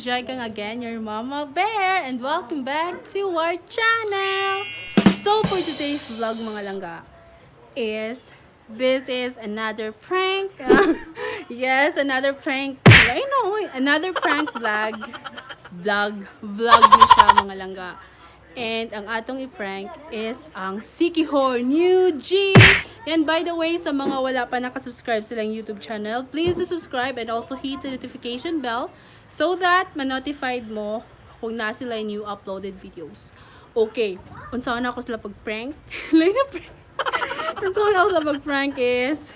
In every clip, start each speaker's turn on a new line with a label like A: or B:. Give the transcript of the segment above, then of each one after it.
A: is Jaikang again, your Mama Bear, and welcome back to our channel! So, for today's vlog mga langga, this is another prank. Yes, another prank. I know, another prank vlog. Vlog na siya mga langga. And ang atong i-prank is ang Sikihor New G. And by the way, sa mga wala pa nakasubscribe silang YouTube channel, please do subscribe and also hit the notification bell so that ma-notified mo kung na sila yung new uploaded videos. Okay, unsaon ako sila pag-prank? Unsaon ako sila pag-prank is,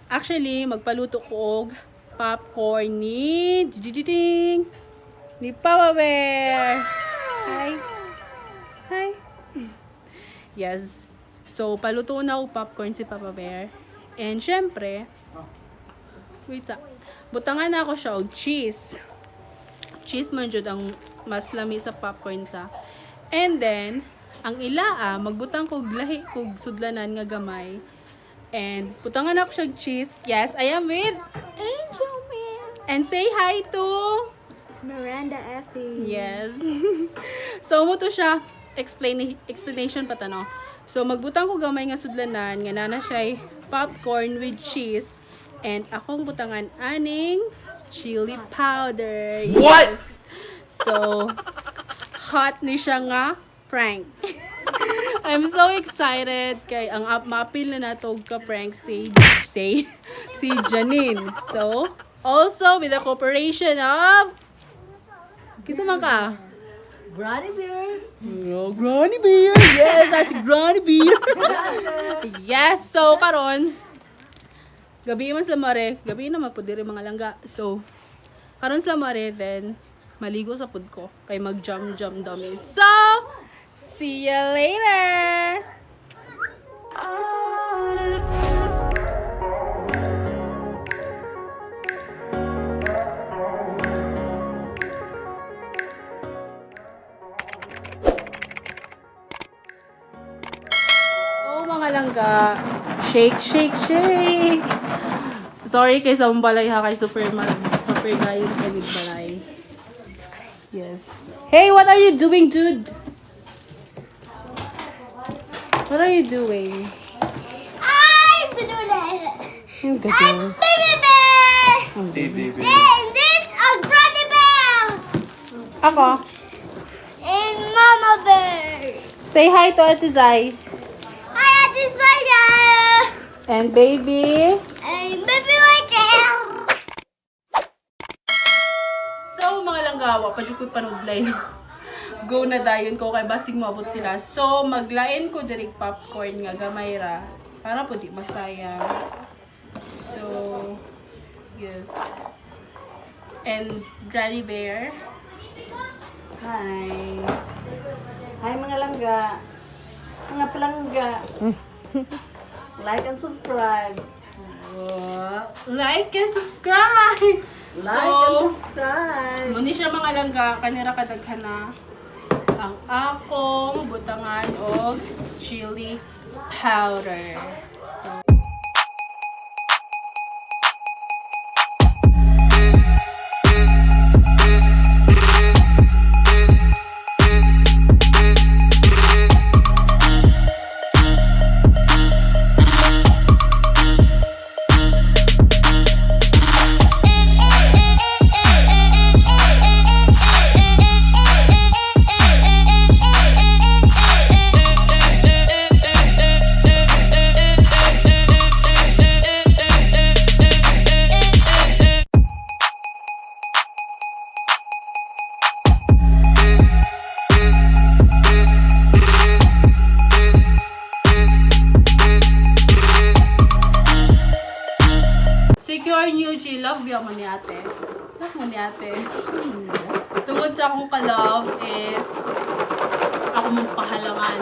A: actually, magpaluto ko og popcorn ni Papa Bear. Hi. Yes. So, paluto na ako popcorn si Papa Bear. And, syempre, butangan na ako siya og cheese. Cheese man jud ang mas lami sa popcorn sa. And then, ang ilaa, magbutang kog lahi kog sudlanan nga gamay. And, butangan ako siya og cheese. Yes, I am with Angel Man. And say hi to
B: Miranda Effie.
A: Yes. So, mo to siya. Explanation pa no. So magbutang ko gamay nga sudlanan nga nana siya popcorn with cheese and akong butangan aning chili powder.
C: What?
A: Yes. So hot ni siya nga prank. I'm so excited kay ang mapil na nato ka prank si Janine. So also with the cooperation of kinsa man ka?
B: Granny Bear.
A: Oh, Granny Bear! Yes, that's Granny Bear! Yes, so karon gabi man sila mare. Gabi naman po diri mga langga. So, karon sila mare, then maligo sa pud ko. Kay mag-jump dummy. So, see you later! Mga langga, shake. Sorry kay sa balay ha, kay super gayon kay big balay. Yes. Hey, what are you doing, dude? What are you doing?
B: I'm Badula.
A: Ang
B: I'm
A: gabi.
B: Baby Bear.
C: Baby.
B: And this a Granny Bear.
A: Ako.
B: And Mama Bear.
A: Say hi to Ate Zai.
B: Hi, Ate Saya.
A: And baby.
B: And Baby Michael.
A: So, mga langgawa, padyo ko'y panudlay. Go na dayon ko kay basig moabot sila. So, maglain ko direct popcorn nga gamay ra para po di masayang. So, yes. And Granny Bear.
D: Hi. Hi mga langga. Mga palangga. Like and subscribe.
A: Like and subscribe!
D: Like and subscribe.
A: Muni siya mga langga, kanira kadaghan na ang akong butangan og chili powder. So, Secure New G, love mo ni ate. Love mo ni ate. Tungod sa akong ka-love is ako mong pahalangan.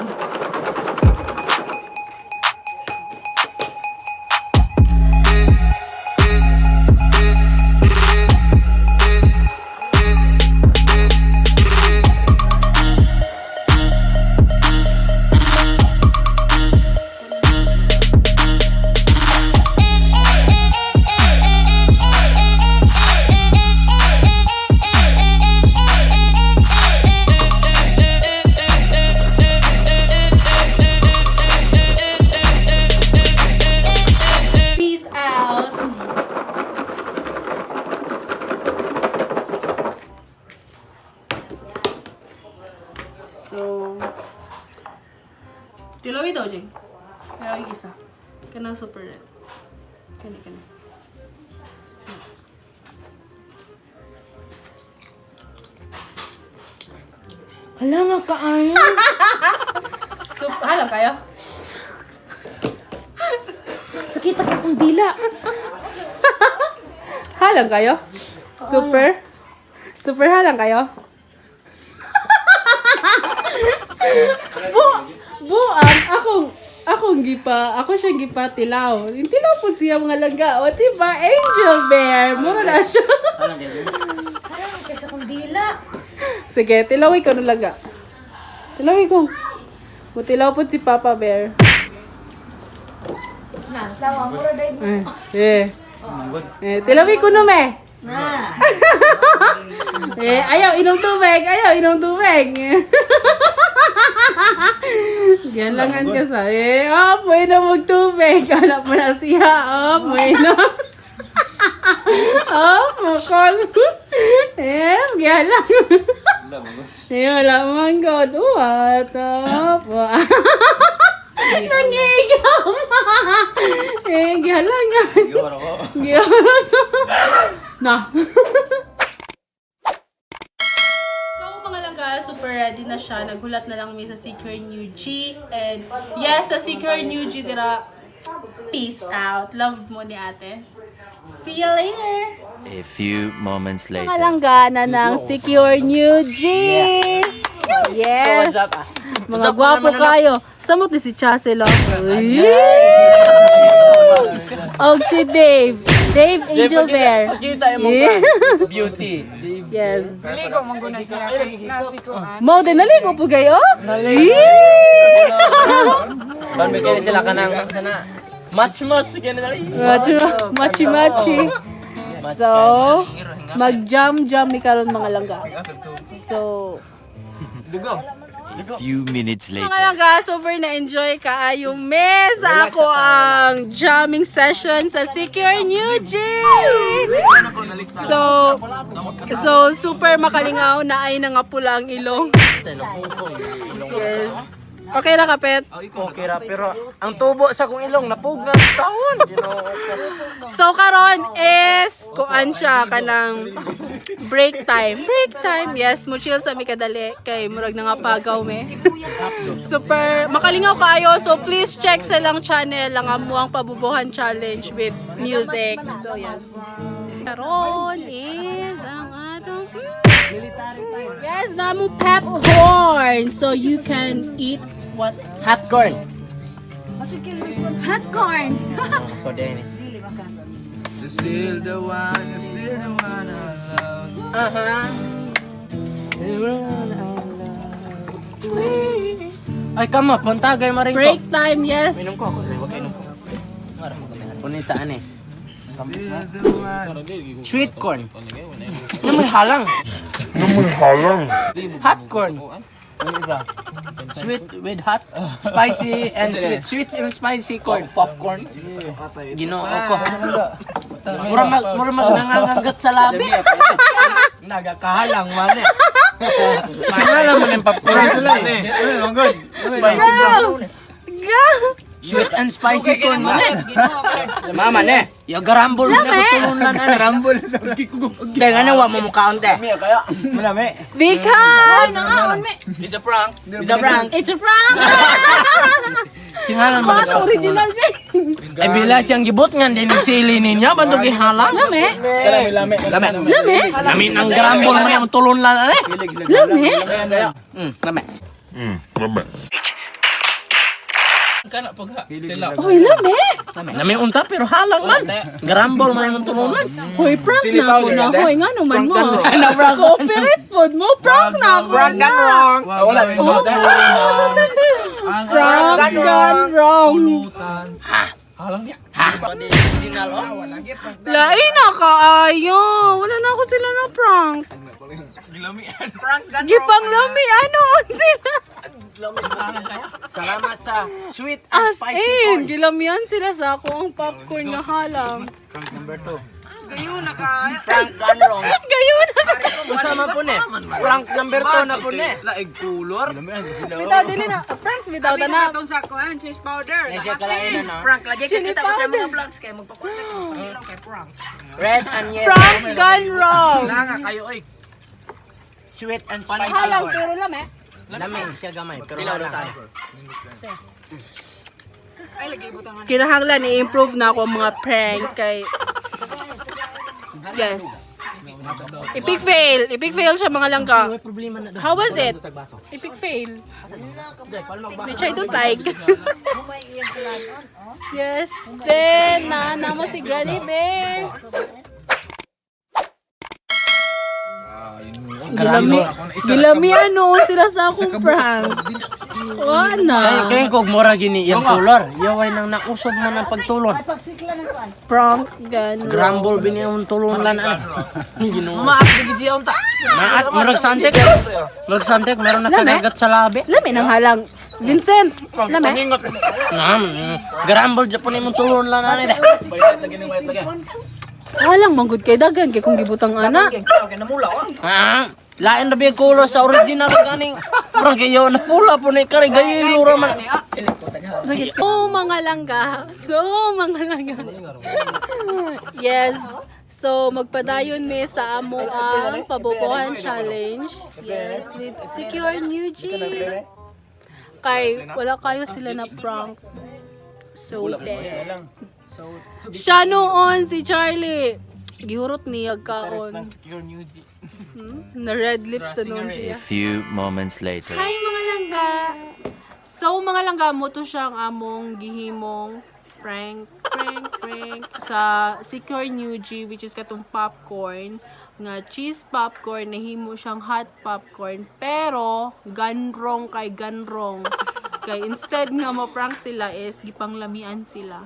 A: So, tilawi daw, Jeng. Tilawi isa. Kanang super red. Kani.
C: Hala nga kaayo.
A: Halang kayo?
C: Sakit ako kong dila.
A: Halang kayo? Super halang kayo? Ako siyang gipa tilaw. Yung tilaw po siya mga langga. O, diba? Angel bear. Mura na siya.
C: Hala nga sa kong dila.
A: Sige, tilawin ko ng langga. Tilawin ko. Mutilaw po si Papa Bear.
C: Na, tawa mo ra dai.
A: Tilawin ko no, me. Ayaw inom tubig. Galangan ka sa may na magtubig. Hanap mo na siya. May na. Mukol. Galang. Wala man God. Nangigaw. Galangan. Na. Mga langga, super ready na siya. Naghulat na lang mi sa Secure New G. And yes, sa Secure New G dira. Peace out. Love mo ni ate. See you later.
E: A few moments later.
A: Mga langga na ng Secure New G. Yes. Mga gwapo kayo. Samot ni si Chasel. Og si Dave. Dave Angel Bear.
F: Kita mo beauty.
A: Yes.
G: Naligo man guna siya kay nasikuan.
A: Mau din naligo po kayo?
F: Ban may kani sila kanang sana match kani dali.
A: Machi. So, mag-jam mi karon mga langga. So,
E: Few minutes
A: mga
E: later.
A: langga, super na-enjoy kaayo mes ako ang jamming session sa Secure New G. So super makalingaw na ay nangapula ang ilong. Yes. Okay ra kapet.
F: Okay ra pero ang tubo sa kong ilong napugna taon.
A: So karon is kuan siya kanang break time. Yes, mo chill sa mi kadali kay murag nangapagaw me. Super makalingaw kaayo. So please check sa lang channel lang amo ang pabubuhan challenge with music. So yes. Karon is ang atong yes, namo popcorn. So you can eat what?
F: Hot corn.
A: Hot corn.
F: Ko din.
H: Still the one I love.
F: Ay kamo pantagay maring ko.
A: Break time, yes.
F: Minom ko ako. Wag inom ko. Punita ani. Sweet corn. Naman halang. Hot corn. Ano isa? Sweet with hot, spicy and sweet. Sweet and spicy corn. Popcorn. Ginoo ko. Mura mag nangangagat sa labi. Nagakahalang man eh. Sinala mo ng popcorn sa labi. Ang good. Spicy brown. Sweet and spicy corn man eh. Mama ne. Yung garambol na kutulon lang. Garambol. Kaya nga wa mo mukhaon te. Kaya. Malami.
A: Because
F: It's a prank.
A: it's a prank.
F: Singalan mo
A: Ano original siya?
F: Ay bila siyang gibot nga din sili niya bando gihalang.
A: Lami.
F: Lami ng garambol man yung tulon lang eh.
A: Lami.
F: Lami.
A: Hoy, lami.
F: Lami unta pero halang man. Garambol man yung tulon lang.
A: Hoy, prank na ako na. Hoy, nga naman mo. Cooperate food mo. Prank na ako na.
F: Wala yung
A: Prank gone wrong.
F: halang niya. Ha? Original oh.
A: Lain na kaayo. Wala na ako sila na prank. Gipang lami. Ano sila?
F: Salamat sa sweet and
A: As
F: spicy
A: in,
F: corn.
A: gilamian sila sa ako ang popcorn nga halang.
F: Number 2.
G: Gayon na ka.
F: Prank gone wrong.
A: Gayon!
F: Masama po ne. Prank number 2 na po ne.
H: Laig kulor.
A: Bitaw, dili na. Prank, bitaw,
G: Sabi na
A: tanap.
G: itong sakuan, cheese powder.
F: Yan siya kalainan no.
D: Prank lagi ka kita ko sa mga vlogs kay magpakontak ko sa ilaw kay prank.
F: Red and yellow.
A: Prank gone wrong.
D: Wala nga kayo oy.
F: Sweet and spicy
A: Halang,
F: corn.
A: pero lame.
F: Lamig siya gamay pero wala na.
G: Ay, lagi butangan.
A: Kinahanglan i-improve na ako ang mga prank kay... Yes. Epic fail. Epic fail siya mga langka.
F: May problema na daw.
A: How was it? Epic fail. Which I don't like. Yes. Then, mo si Granny Bear. Gilami ano sila sa akong prank. Wala.
F: Kaya kog mura gini yung color. Yaway nang nausog man ang pagtulon.
A: Prank gano'n.
F: Grumble bini ang tulon lan ano. Ginoo.
D: Maak di di unta.
F: Maat murag santek. Murag santek meron nakagagat sa labi.
A: Lami nang halang. Vincent, lami.
F: Grumble Japon imong tulon lan ani.
A: Halang manggod kay dagan kay kung gibutang ana.
D: Kay namula oh.
F: Lain na biya color sa original ganing. Parang kayo na pula po ni kare gayilo raman.
A: Oh, mga langga. So, mga langga. Yes. So, magpadayon mi sa amo ang pabobohan challenge. Yes, with Secure New G. Kay, wala kayo sila na prank. So, dead. Siya noon, si Charlie. Gihurot niya kaon. Na red lips na noon siya.
E: A few moments later.
A: Hi mga langga! So mga langga mo to siyang among gihimong prank sa Secure New G, which is katong popcorn nga cheese popcorn, nahimo siyang hot popcorn pero ganrong kay instead nga mo prank sila is gipanglamian sila.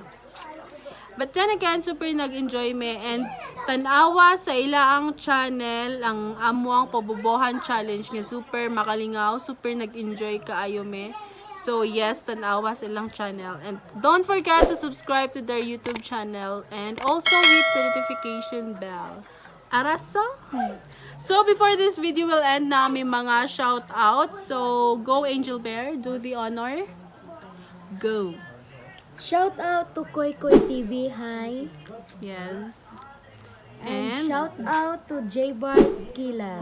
A: But then again, super nag-enjoy me and tanawa sa ilaang channel ang amuang pabubohan challenge nga super makalingaw, super nag-enjoy kaayo me. So yes, tanawa sa ilang channel and don't forget to subscribe to their YouTube channel and also hit the notification bell. Araso? So before this video will end, namin mga shout out. So go Angel Bear, do the honor. Go.
C: Shout out to Koy Koy TV, hi.
A: Yes.
C: And
A: And
C: shout out to J-Bar Kila.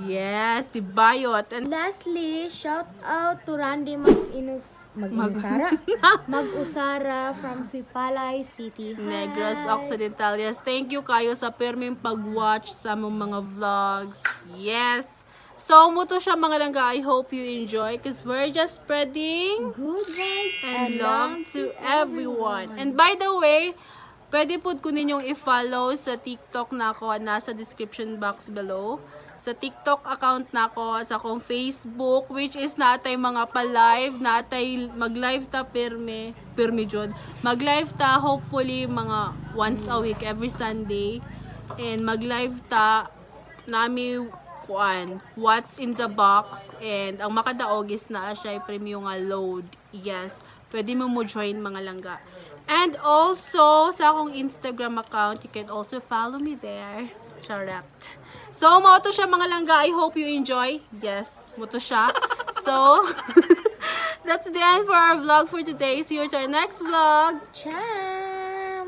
A: yes, si Bayot. And
C: Lastly, shout out to Randy Mag-Usara from Sipalay City. Hi.
A: Negros Occidental. Yes, thank you kayo sa perming pag-watch sa mong mga vlogs. Yes. So, muto siya mga langga. I hope you enjoy because we're just spreading
C: Good vibes
A: and love to everyone. And by the way, pwede po ko ninyong i-follow sa TikTok na ako. Nasa description box below. Sa TikTok account na ako, sa akong Facebook, which is natay mga pa-live, natay mag-live ta permi jud. Mag-live ta hopefully mga once a week, every Sunday. And mag-live ta nami what's in the box, and ang makadaog is na siya premium nga load. Yes, pwede mo join mga langga. And also sa akong Instagram account, you can also follow me there. Charot. So mo to siya mga langga. I hope you enjoy. Yes, mo to siya. So that's the end for our vlog for today. See you to our next vlog.
C: Ciao.